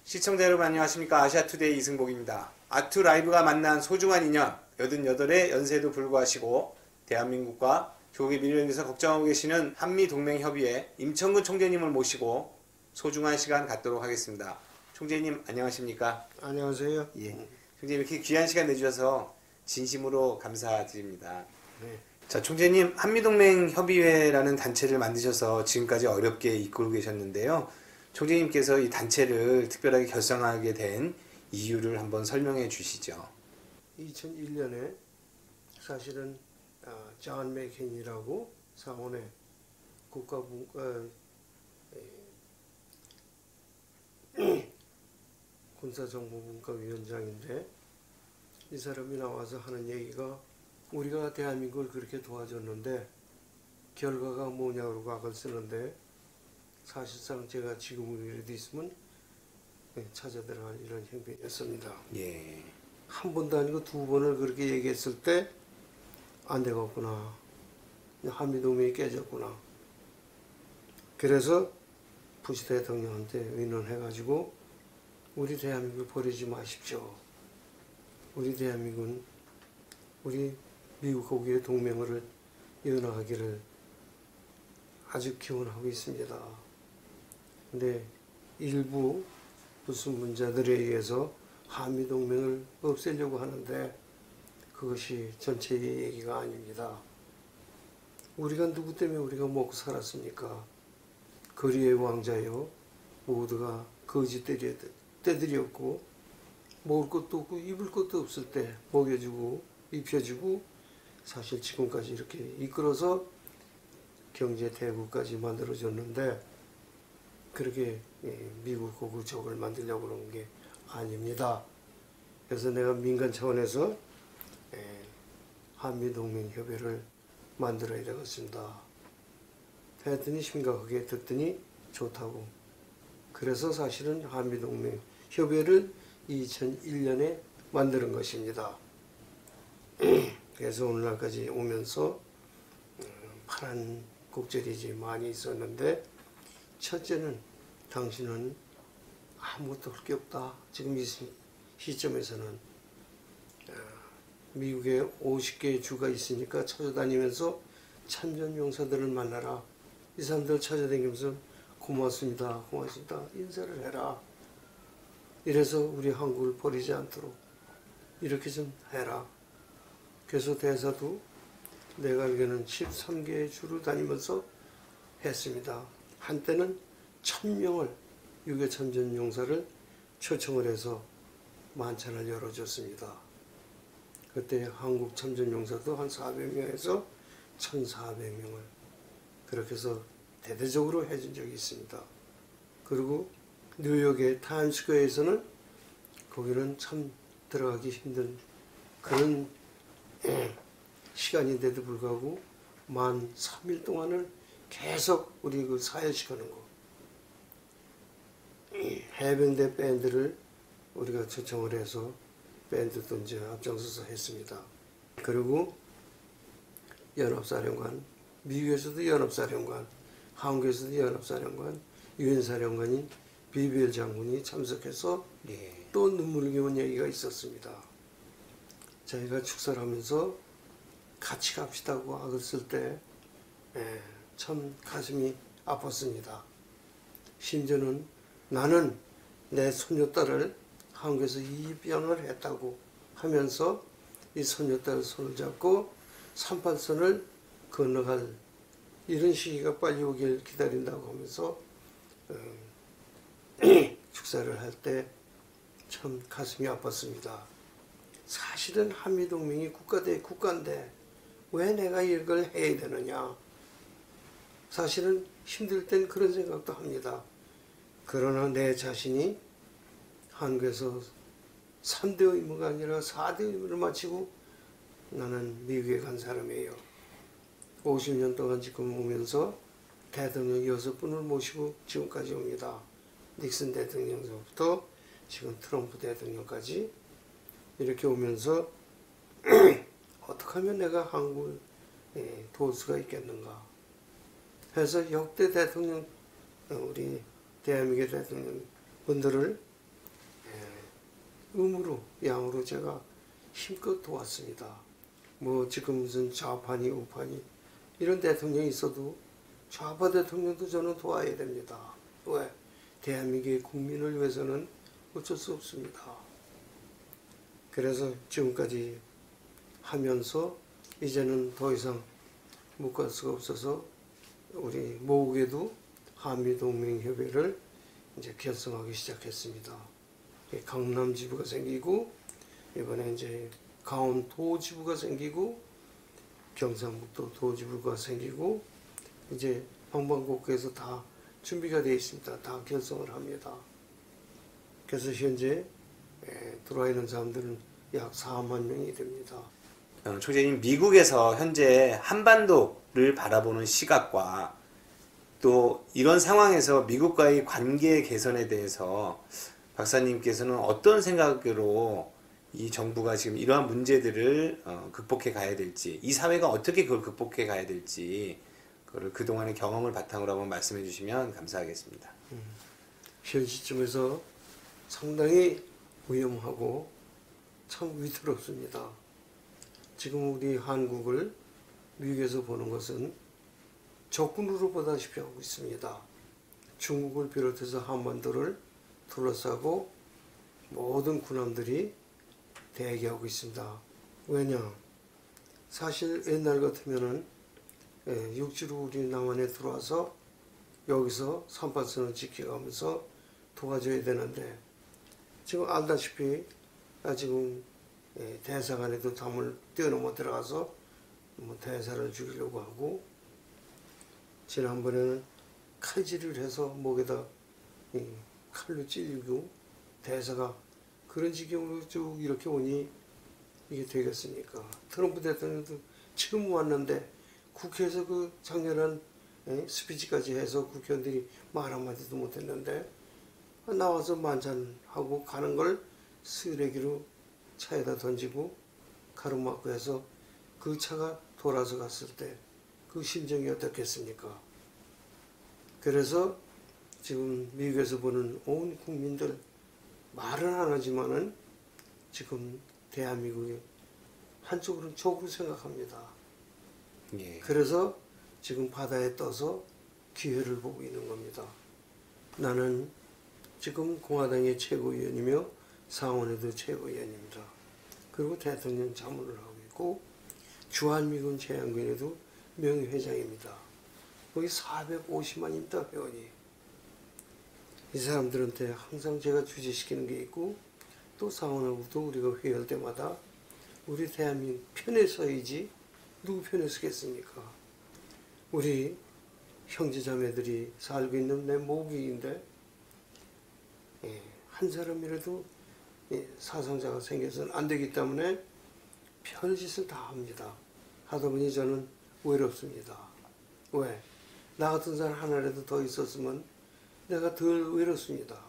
시청자 여러분 안녕하십니까. 아시아투데이 이승복입니다. 아투라이브가 만난 소중한 인연 88의 연세도 불구하시고 대한민국과 조국의 미래를 위해서 걱정하고 계시는 한미동맹협의회 임천근 총재님을 모시고 소중한 시간 갖도록 하겠습니다. 총재님 안녕하십니까. 안녕하세요. 예. 총재님 이렇게 귀한 시간 내주셔서 진심으로 감사드립니다. 네. 자, 총재님 한미동맹협의회라는 단체를 만드셔서 지금까지 어렵게 이끌고 계셨는데요. 총재님께서 이 단체를 특별하게 결성하게 된 이유를 한번 설명해 주시죠. 2001년에 사실은 존 맥케인이라고 상원의 군사정보분과위원장인데 이 사람이 나와서 하는 얘기가 우리가 대한민국을 그렇게 도와줬는데 결과가 뭐냐고 각을 쓰는데 사실상 제가 지금이라도 있으면 찾아 들어갈 이런 형편이었습니다. 예. 한 번도 아니고 두 번을 그렇게 얘기했을 때 안 되겠구나. 한미동맹이 깨졌구나. 그래서 부시 대통령한테 의논해가지고 우리 대한민국을 버리지 마십시오. 우리 대한민국은 우리 미국하고의 동맹을 이어나가기를 아주 기원하고 있습니다. 근데 일부 무슨 문제들에 의해서 한미동맹을 없애려고 하는데 그것이 전체의 얘기가 아닙니다. 우리가 누구 때문에 우리가 먹고 살았습니까? 거리의 왕자요. 모두가 거지 떼들이었고 먹을 것도 없고 입을 것도 없을 때 먹여주고 입혀주고 사실 지금까지 이렇게 이끌어서 경제 대국까지 만들어줬는데 그렇게 미국하고 적을 만들려고 그런 게 아닙니다. 그래서 내가 민간 차원에서 한미동맹협의를 만들어야 되겠습니다. 했더니 심각하게 듣더니 좋다고. 그래서 사실은 한미동맹협의를 2001년에 만드는 것입니다. 그래서 오늘날까지 오면서 파란 곡절이지 많이 있었는데 첫째는 당신은 아무것도 할 게 없다. 지금 이 시점에서는 미국에 50개의 주가 있으니까 찾아다니면서 참전용사들을 만나라. 이 사람들 찾아다니면서 고맙습니다. 고맙습니다. 인사를 해라. 이래서 우리 한국을 버리지 않도록 이렇게 좀 해라. 그래서 대사도 내가 알기로는 13개의 주를 다니면서 했습니다. 한때는 1000명을 유교 참전용사를 초청을 해서 만찬을 열어줬습니다. 그때 한국 참전용사도 한 400명에서 1400명을 그렇게 해서 대대적으로 해준 적이 있습니다. 그리고 뉴욕의 타임스퀘어에서는 거기는 참 들어가기 힘든 그런 시간인데도 불구하고 만 3일 동안을 계속 우리 그 사회식 하는 거. 해병대 밴드를 우리가 초청을 해서 밴드도 이제 앞장서서 했습니다. 그리고 연합사령관, 미국에서도 연합사령관, 한국에서도 연합사령관, 유엔사령관인 비비엘 장군이 참석해서 또 눈물겨운 얘기가 있었습니다. 저희가 축사를 하면서 같이 갑시다고 악을 쓸 때 참 가슴이 아팠습니다. 심지어는 나는 내 손녀딸을 한국에서 입양을 했다고 하면서 이 손녀딸 손을 잡고 38선을 건너갈 이런 시기가 빨리 오길 기다린다고 하면서 축사를 할 때 참 가슴이 아팠습니다. 사실은 한미동맹이 국가 대 국가인데 왜 내가 이걸 해야 되느냐. 사실은 힘들 땐 그런 생각도 합니다. 그러나 내 자신이 한국에서 3대 의무가 아니라 4대 의무를 마치고 나는 미국에 간 사람이에요. 50년 동안 지금 오면서 대통령 6분을 모시고 지금까지 옵니다. 닉슨 대통령부터 지금 트럼프 대통령까지 이렇게 오면서 어떻게 하면 내가 한국을 도울 수가 있겠는가 해서 역대 대통령 우리 대한민국의 대통령 분들을 음으로 양으로 제가 힘껏 도왔습니다. 뭐 지금 무슨 좌파니 우파니 이런 대통령이 있어도 좌파 대통령도 저는 도와야 됩니다. 왜? 대한민국의 국민을 위해서는 어쩔 수 없습니다. 그래서 지금까지 하면서 이제는 더 이상 묵갈 수가 없어서 우리 모국에도 한미동맹협의를 이제 결성하기 시작했습니다. 강남 지부가 생기고 이번에 이제 강원도 지부가 생기고 경상북도 도지부가 생기고 이제 방방곡곡에서 다 준비가 되어 있습니다. 다 결성을 합니다. 그래서 현재 들어와 있는 사람들은 약 4만 명이 됩니다. 총재님, 미국에서 현재 한반도를 바라보는 시각과 또 이런 상황에서 미국과의 관계 개선에 대해서 박사님께서는 어떤 생각으로 이 정부가 지금 이러한 문제들을 극복해 가야 될지, 이 사회가 어떻게 그걸 극복해 가야 될지, 그걸 그동안의 경험을 바탕으로 한번 말씀해 주시면 감사하겠습니다. 현 시점에서 상당히 위험하고 참 위태롭습니다. 지금 우리 한국을 미국에서 보는 것은 적군으로 보다시피 하고 있습니다. 중국을 비롯해서 한반도를 둘러싸고 모든 군함들이 대기하고 있습니다. 왜냐? 사실 옛날 같으면은 육지로 우리 남한에 들어와서 여기서 삼팔선을 지켜가면서 도와줘야 되는데 지금 알다시피 지금 대사관에도 담을 뛰어넘어 들어가서 뭐 대사를 죽이려고 하고 지난번에는 칼질을 해서 목에다 칼로 찔리고 대사가 그런 지경으로 쭉 이렇게 오니 이게 되겠습니까? 트럼프 대통령도 지금 왔는데 국회에서 그 장렬한 스피치까지 해서 국회의원들이 말 한마디도 못했는데 나와서 만찬하고 가는 걸 쓰레기로 차에다 던지고 가로막고 해서 그 차가 돌아서 갔을 때 그 심정이 어떻겠습니까? 그래서 지금 미국에서 보는 온 국민들 말은 안 하지만은 지금 대한민국이 한쪽으로는 적으로 생각합니다. 예. 그래서 지금 바다에 떠서 기회를 보고 있는 겁니다. 나는 지금 공화당의 최고위원이며 상원에도 최고위원입니다. 그리고 대통령 자문을 하고 있고 주한미군 제한군에도 명예회장입니다. 거기 450만입니다, 회원이. 이 사람들한테 항상 제가 주지시키는 게 있고 또 상원하고도 우리가 회의할 때마다 우리 대한민국 편에 서야지 누구 편에 서겠습니까? 우리 형제자매들이 살고 있는 내 모국인데 한 사람이라도 사상자가 생겨서는 안 되기 때문에 별짓을 다 합니다. 하다 보니 저는 외롭습니다. 왜? 나 같은 사람 하나라도 더 있었으면 내가 덜 외롭습니다.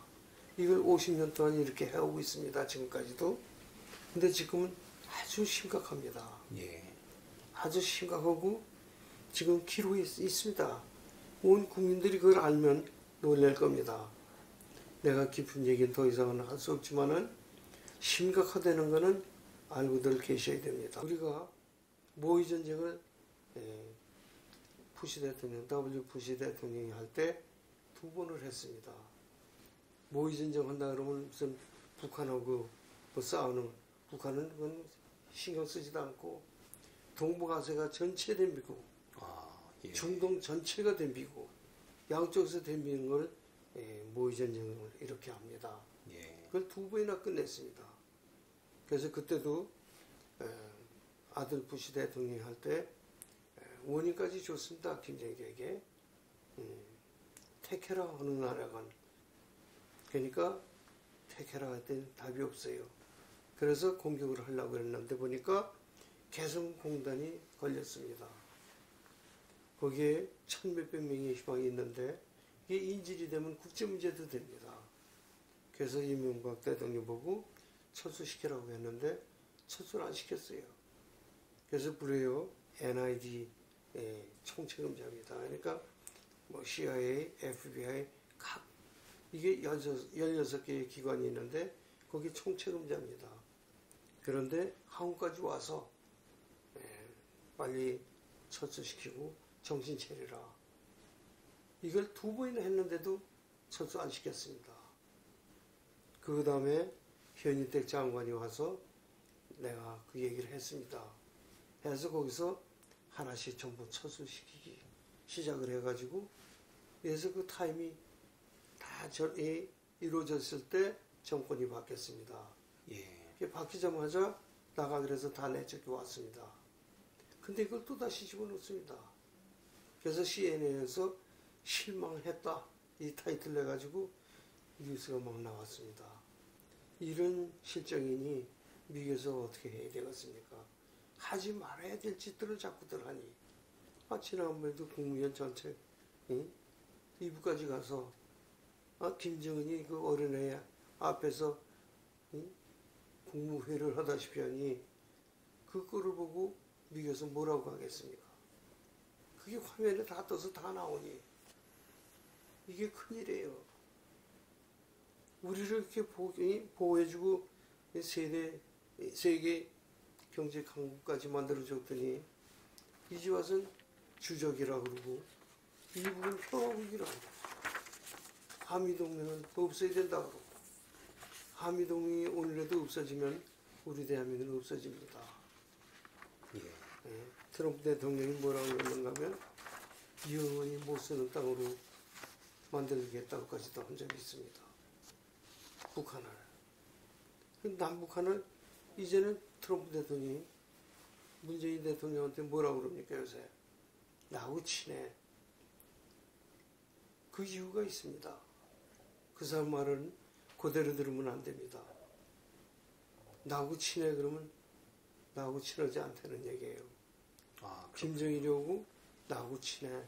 이걸 50년 동안 이렇게 해오고 있습니다. 지금까지도. 근데 지금은 아주 심각합니다. 예. 아주 심각하고 지금 기록이 있습니다. 온 국민들이 그걸 알면 놀랄 겁니다. 내가 깊은 얘기는 더 이상은 할 수 없지만은 심각하다는 거는 알고들 계셔야 됩니다. 우리가 모의 전쟁을 부시 대통령, W 부시 대통령이 할 때 2번을 했습니다. 모의 전쟁 한다 그러면 무슨 북한하고 뭐 싸우는 북한은 그건 신경 쓰지도 않고 동북아시아가 전체 덤비고 예. 중동 전체가 덤비고 양쪽에서 덤비는 걸 모의 전쟁을 이렇게 합니다. 예. 그걸 2번이나 끝냈습니다. 그래서 그때도 아들 부시 대통령이 할 때 원인까지 줬습니다. 김정일에게. 택해라 어느 나라건. 그러니까 택해라 할 때는 답이 없어요. 그래서 공격을 하려고 했는데 보니까 개성공단이 걸렸습니다. 거기에 1,000몇백 명의 희망이 있는데 이게 인질이 되면 국제문제도 됩니다. 그래서 이명박 대통령 보고 철수시키라고 했는데 철수를 안 시켰어요. 그래서 불에요 NID 총책임자입니다. 그러니까 뭐 CIA, FBI 각 이게 16개의 기관이 있는데 거기 총책임자입니다. 그런데 한국까지 와서 빨리 철수시키고 정신 차리라. 이걸 2번이나 했는데도 철수 안 시켰습니다. 그 다음에 현인택 장관이 와서 내가 그 얘기를 했습니다. 해서 거기서 하나씩 전부 철수시키기 시작을 해가지고, 그래서 그 타임이 다 이루어졌을 때 정권이 바뀌었습니다. 예. 바뀌자마자 나가 그래서 다 내쫓겨 왔습니다. 근데 이걸 또다시 집어넣습니다. 그래서 CNN에서 실망했다 이 타이틀 내가지고 뉴스가 막 나왔습니다. 이런 실정이니 미국에서 어떻게 해야 되겠습니까? 하지 말아야 될 짓들을 자꾸들 하니, 지난번에도 국무위원 전체 이부까지 가서 김정은이 그 어린애 앞에서 국무회의를 하다시피 하니 그거를 보고 미국에서 뭐라고 하겠습니까? 그게 화면에 다 떠서 다 나오니 이게 큰일이에요. 우리를 이렇게 보호해주고 세계 경제 강국까지 만들어줬더니 이제 와서는 주적이라고 그러고 미국은 평화국이라고 그러고 한미동맹은 없어야 된다고 그러고 한미동맹이 오늘에도 없어지면 우리 대한민국은 없어집니다. 예. 트럼프 대통령이 뭐라고 그러는가 하면 영원히 못 쓰는 땅으로 만들겠다고까지도 한 적이 있습니다. 북한을. 남북한을 이제는 트럼프 대통령이 문재인 대통령한테 뭐라고 그럽니까 요새? 나하고 친해. 그 이유가 있습니다. 그 사람 말은 그대로 들으면 안 됩니다. 나하고 친해 그러면 나하고 친하지 않다는 얘기예요. 김정일이 오고 나하고 친해.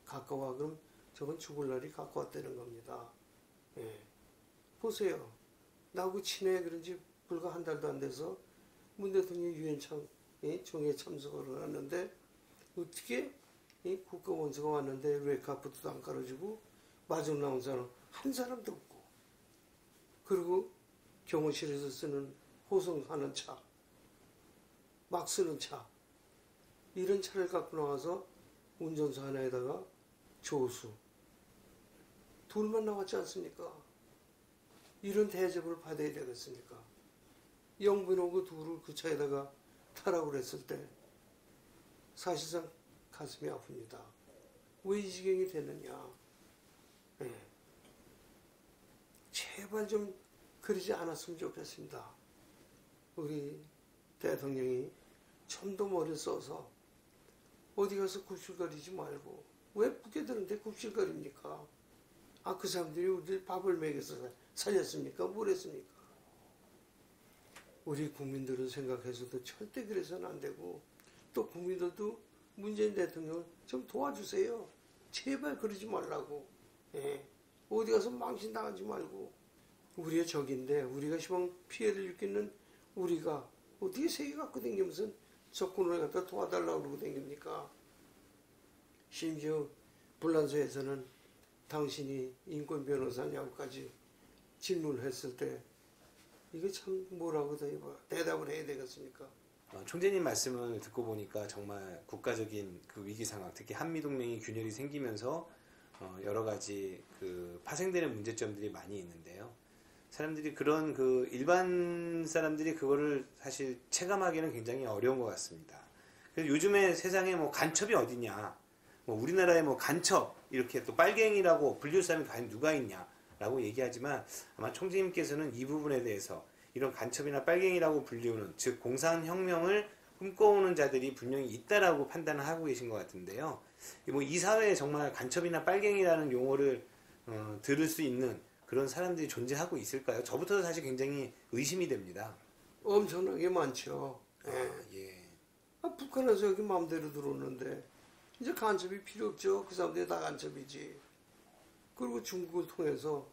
가까워 그럼 저건 죽을 날이 가까웠다는 겁니다. 보세요. 나하고 친해 그런지 불과 한 달도 안 돼서 문 대통령이 유엔 총회에 참석을 하는데 어떻게 국가원수가 왔는데 레카프트도 안 깔아주고 마중 나온 사람 한 사람도 없고, 그리고 경호실에서 쓰는 호송하는 차, 막 쓰는 차, 이런 차를 갖고 나와서 운전수 하나에다가 조수 둘만 나왔지 않습니까? 이런 대접을 받아야 되겠습니까? 영분하고 둘을 그 차에다가 타라고 그랬을 때 사실상 가슴이 아픕니다. 왜 이 지경이 됐느냐? 제발 좀 그러지 않았으면 좋겠습니다. 우리 대통령이 좀 더 머리를 써서 어디 가서 굽실거리지 말고, 왜 북애들한테 굽실거립니까? 그 사람들이 우리 밥을 먹여서 살렸습니까? 뭘 했습니까? 우리 국민들은 생각해서도 절대 그래서는 안 되고, 또 국민들도 문재인 대통령 좀 도와주세요. 제발 그러지 말라고. 어디 가서 망신당하지 말고. 우리의 적인데 우리가 시방 피해를 입기는 우리가 어떻게 세계 갖고 다니면서 적군을 갖다 도와달라고 그러고 다닙니까? 심지어 불란서에서는 당신이 인권 변호사냐고까지 질문을 했을 때 이게 참 뭐라고 대답을 해야 되겠습니까? 총재님 말씀을 듣고 보니까 정말 국가적인 그 위기 상황, 특히 한미동맹이 균열이 생기면서 여러 가지 그 파생되는 문제점들이 많이 있는데요. 사람들이 그런 일반 사람들이 그거를 사실 체감하기는 굉장히 어려운 것 같습니다. 그래서 요즘에 세상에 뭐 간첩이 어디냐, 뭐 우리나라에 뭐 간첩 이렇게 또 빨갱이라고 불릴 사람이 과연 누가 있냐라고 얘기하지만, 아마 총재님께서는 이 부분에 대해서 이런 간첩이나 빨갱이라고 불리우는, 즉 공산혁명을 꿈꿔오는 자들이 분명히 있다라고 판단을 하고 계신 것 같은데요. 뭐 이 사회에 정말 간첩이나 빨갱이라는 용어를 들을 수 있는 그런 사람들이 존재하고 있을까요? 저부터도 사실 굉장히 의심이 됩니다. 엄청나게 많죠. 예. 북한에서 여기 마음대로 들어오는데 이제 간첩이 필요 없죠. 그 사람들이 다 간첩이지. 그리고 중국을 통해서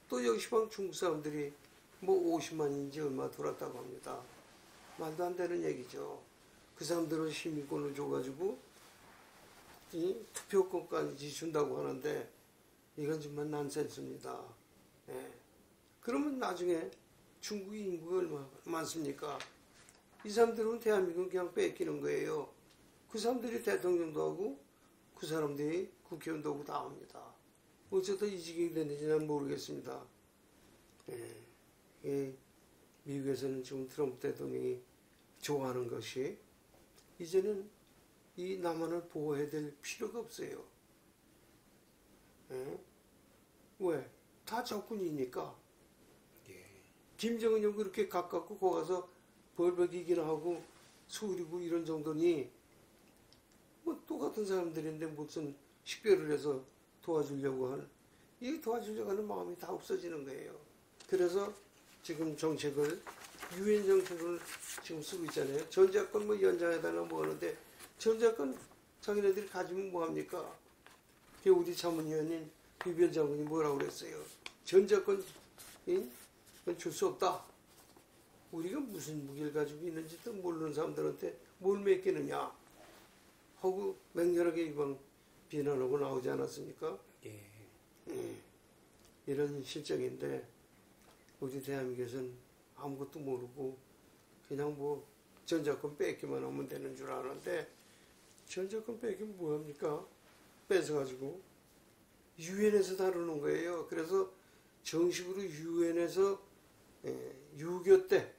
또 여기 시방 중국 사람들이 뭐 50만인지 얼마 돌았다고 합니다. 말도 안 되는 얘기죠. 그 사람들은 시민권을 줘가지고 이 투표권까지 준다고 하는데 이건 정말 난센스입니다. 그러면 나중에 중국의 인구가 얼마나 많습니까? 이 사람들은 대한민국을 그냥 뺏기는 거예요. 그 사람들이 대통령도 하고 그 사람들이 국회의원도 하고 다 합니다. 어쩌다 이 지경이 됐는지 는 모르겠습니다. 미국에서는 지금 트럼프 대통령이 좋아하는 것이 이제는 이 남한을 보호해야 될 필요가 없어요. 왜? 다 적군이니까. 김정은이 그렇게 가깝고 거기 가서 벌벌기기나 하고 수그리고 이런 정도니 뭐 똑같은 사람들인데 무슨 식별을 해서 도와주려고 하는 이 도와주려고 하는 마음이 다 없어지는 거예요. 그래서 지금 정책을 유엔 정책을 지금 쓰고 있잖아요. 전자권 뭐 연장해달라 뭐 하는데 전자권 자기네들이 가지면 뭐합니까? 우리 자문위원인 유변 장군이 뭐라고 그랬어요? 전자권 줄 수 없다. 우리가 무슨 무기를 가지고 있는지도 모르는 사람들한테 뭘 맡기느냐 하고 맹렬하게 이방 비난하고 나오지 않았습니까? 이런 실정인데 우리 대한민국에서는 아무것도 모르고 그냥 뭐 전자권 뺏기만 하면 되는 줄 아는데 전자권 뺏기면 뭐합니까? 뺏어가지고 유엔에서 다루는 거예요. 그래서 정식으로 유엔에서 6.25 때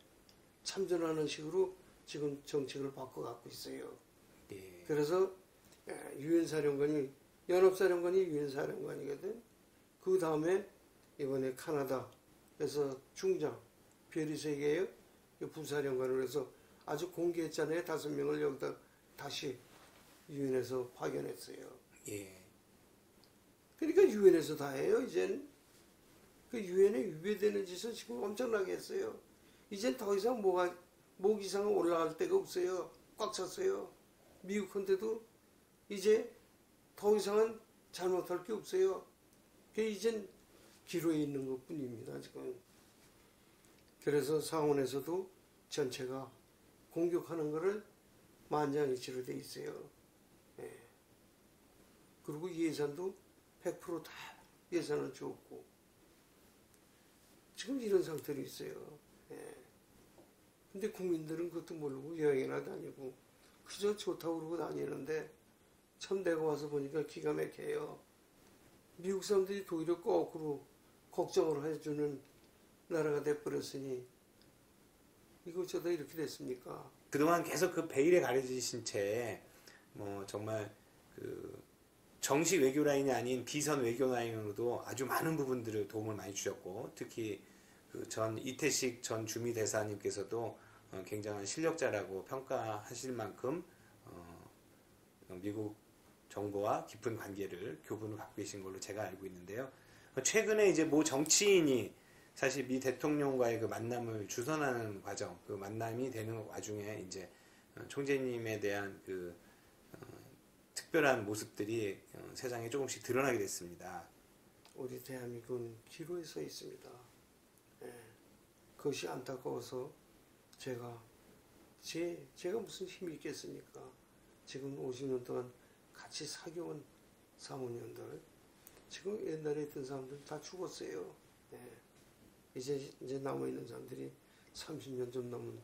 참전하는 식으로 지금 정책을 바꿔갖고 있어요. 그래서 유엔 사령관이 연합사령관이 유엔 사령관이거든. 그 다음에 이번에 카나다에서 중장 별이 3개예요. 부사령관을 해서 아주 공개했잖아요. 5명을 여기다 다시 유엔에서 파견했어요. 그러니까 유엔에서 다 해요. 이젠 그 유엔에 위배되는 짓을 지금 엄청나게 했어요. 이젠 더 이상 목 이상은 올라갈 데가 없어요. 꽉 찼어요. 미국한테도 이제 더 이상은 잘못할 게 없어요. 이젠 기로에 있는 것 뿐입니다. 지금. 그래서 상원에서도 전체가 공격하는 것을 만장일치로 돼 있어요. 그리고 예산도 100% 다 예산을 줬고 지금 이런 상태로 있어요. 근데 국민들은 그것도 모르고 여행이나 다니고 그저 좋다고 그러고 다니는데 참 내가 와서 보니까 기가 막혀요. 미국 사람들이 도리어 거꾸로 걱정을 해주는 나라가 돼버렸으니 이거 어쩌다 이렇게 됐습니까? 그동안 계속 그 베일에 가려지신 채 뭐 정말 그 정식 외교 라인이 아닌 비선 외교 라인으로도 아주 많은 부분들을 도움을 많이 주셨고 특히 그 전 이태식 전 주미 대사님께서도 굉장한 실력자라고 평가하실 만큼 미국 정부와 깊은 관계를 교분을 갖고 계신 걸로 제가 알고 있는데요. 최근에 이제 모 정치인이 사실 미 대통령과의 그 만남을 주선하는 과정, 그 만남이 되는 와중에 이제 총재님에 대한 그 특별한 모습들이 세상에 조금씩 드러나게 됐습니다. 우리 대한민국은 기로에 서 있습니다. 그것이 안타까워서 제가 무슨 힘이 있겠습니까? 지금 50년 동안 같이 사귀어온 사모님들 지금 옛날에 있던 사람들 다 죽었어요. 이제 남아있는 사람들이 30년 좀 넘은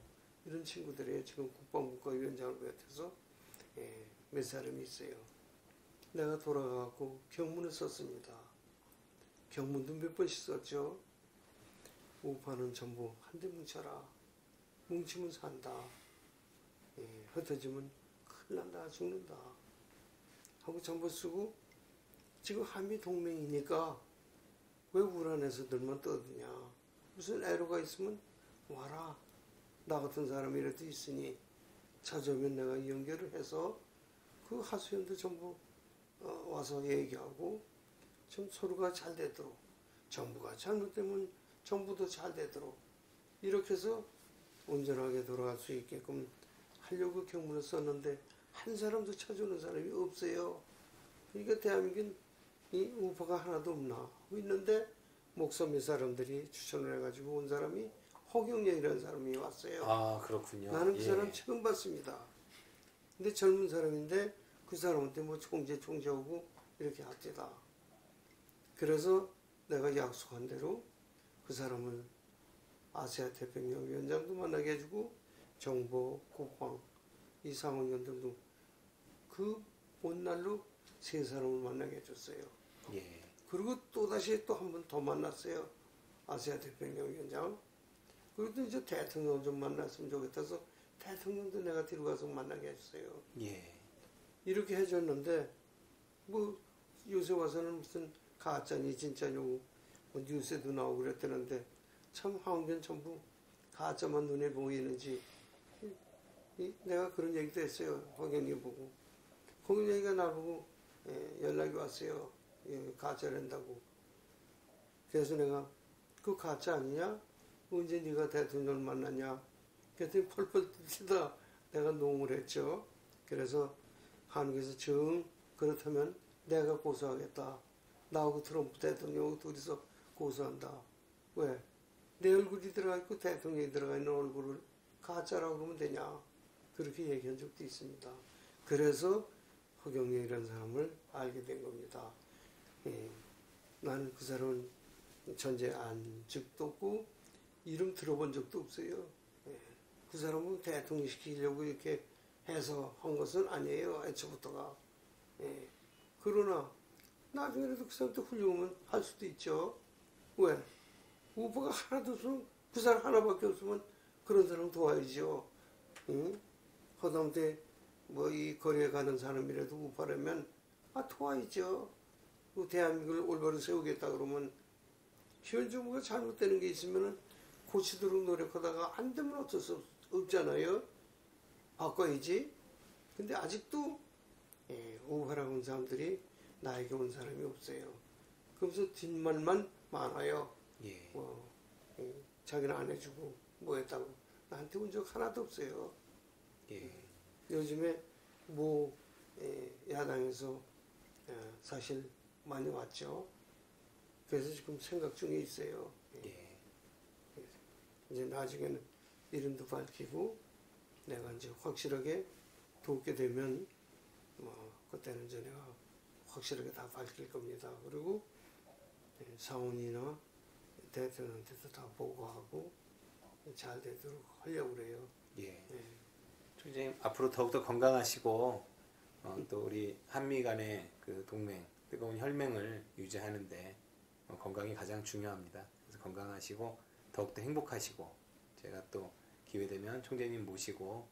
이런 친구들이에요. 지금 국방국가위원장을 비롯해서 몇 사람이 있어요. 내가 돌아가고 경문을 썼습니다. 경문도 몇 번씩 썼죠. 우파는 전부 한데 뭉쳐라. 뭉치면 산다. 흩어지면 큰일 난다. 죽는다. 하고 전부 쓰고 지금 한미 동맹이니까 왜 우란에서 들만 떠드냐. 무슨 애로가 있으면 와라. 나 같은 사람이라도 있으니 찾아오면 내가 연결을 해서 그 하수연도 전부 와서 얘기하고 좀 서로가 잘 되도록 정부가 잘못되면 정부도 잘 되도록 이렇게 해서 온전하게 돌아갈 수 있게끔 하려고 경문을 썼는데 한 사람도 찾아오는 사람이 없어요. 그러니까 대한민국은 이 우파가 하나도 없나 하고 있는데 목사 몇 사람들이 추천을 해가지고 온 사람이 허경영이라는 사람이 왔어요. 아 그렇군요. 나는 그 사람 처음 봤습니다. 근데 젊은 사람인데 그 사람한테 뭐 총재하고 이렇게 합디다. 그래서 내가 약속한 대로 그 사람을 아시아 태평양 위원장도 만나게 해주고 정보, 국방, 이 상원의원들도 그 온날로 세 사람을 만나게 해줬어요. 예. 그리고 또다시 또 한 번 더 만났어요. 아시아 태평양 위원장. 그리고 또 이제 대통령 좀 만났으면 좋겠다서 대통령도 내가 데려가서 만나게 해줬어요. 예. 이렇게 해줬는데 뭐 요새 와서는 무슨 가짜니 진짜냐고 뭐 뉴스에도 나오고 그랬다는데 참 황변 전부 가짜만 눈에 보이는지 내가 그런 얘기도 했어요. 허경이 보고 허경이가 나보고 연락이 왔어요. 가짜란다고. 그래서 내가 그 가짜 아니냐? 언제 네가 대통령을 만났냐? 그랬더니 펄펄 뛰다 내가 농을 했죠. 그래서 한국에서 정 그렇다면 내가 고소하겠다. 나하고 트럼프 대통령하고 둘이서 고소한다. 왜? 내 얼굴이 들어가 있고 대통령이 들어가 있는 얼굴을 가짜라고 그러면 되냐? 그렇게 얘기한 적도 있습니다. 그래서 허경영이라는 사람을 알게 된 겁니다. 나는 그 사람은 전제 안 적도 없고 이름 들어본 적도 없어요. 그 사람은 대통령 시키려고 이렇게 해서 한 것은 아니에요. 애초부터가. 그러나 나중에라도 그 사람도 훌륭하면 할 수도 있죠. 왜? 우파가 하나도 없으면 그 사람 하나밖에 없으면 그런 사람 도와야죠. 허담대 뭐 이 거리에 가는 사람이라도 우파라면 도와야죠. 그 대한민국을 올바로 세우겠다 그러면 현 정부가 잘못되는 게 있으면 고치도록 노력하다가 안 되면 어쩔 수 없잖아요. 바꿔야지. 근데 아직도 우파라고 온 사람들이 나에게 온 사람이 없어요. 그러면서 뒷말만 많아요. 예. 자기는 안 해주고 뭐 했다고. 나한테 온 적 하나도 없어요. 예. 요즘에 뭐 야당에서 사실 많이 왔죠. 그래서 지금 생각 중에 있어요. 예. 이제 나중에는 이름도 밝히고 내가 이제 확실하게 돕게 되면 그때는 이제 내가 확실하게 다 밝힐 겁니다. 그리고 상원이나 대통령한테도 다 보고하고 잘 되도록 하려고 그래요. 예. 총재님 앞으로 더욱더 건강하시고 또 우리 한미 간의 그 동맹, 뜨거운 혈맹을 유지하는데 건강이 가장 중요합니다. 그래서 건강하시고 더욱더 행복하시고 제가 또 기회되면 총재님 모시고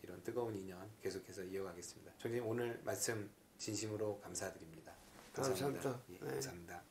이런 뜨거운 인연 계속해서 이어가겠습니다. 총재님 오늘 말씀 진심으로 감사드립니다. 감사합니다. 예, 감사합니다.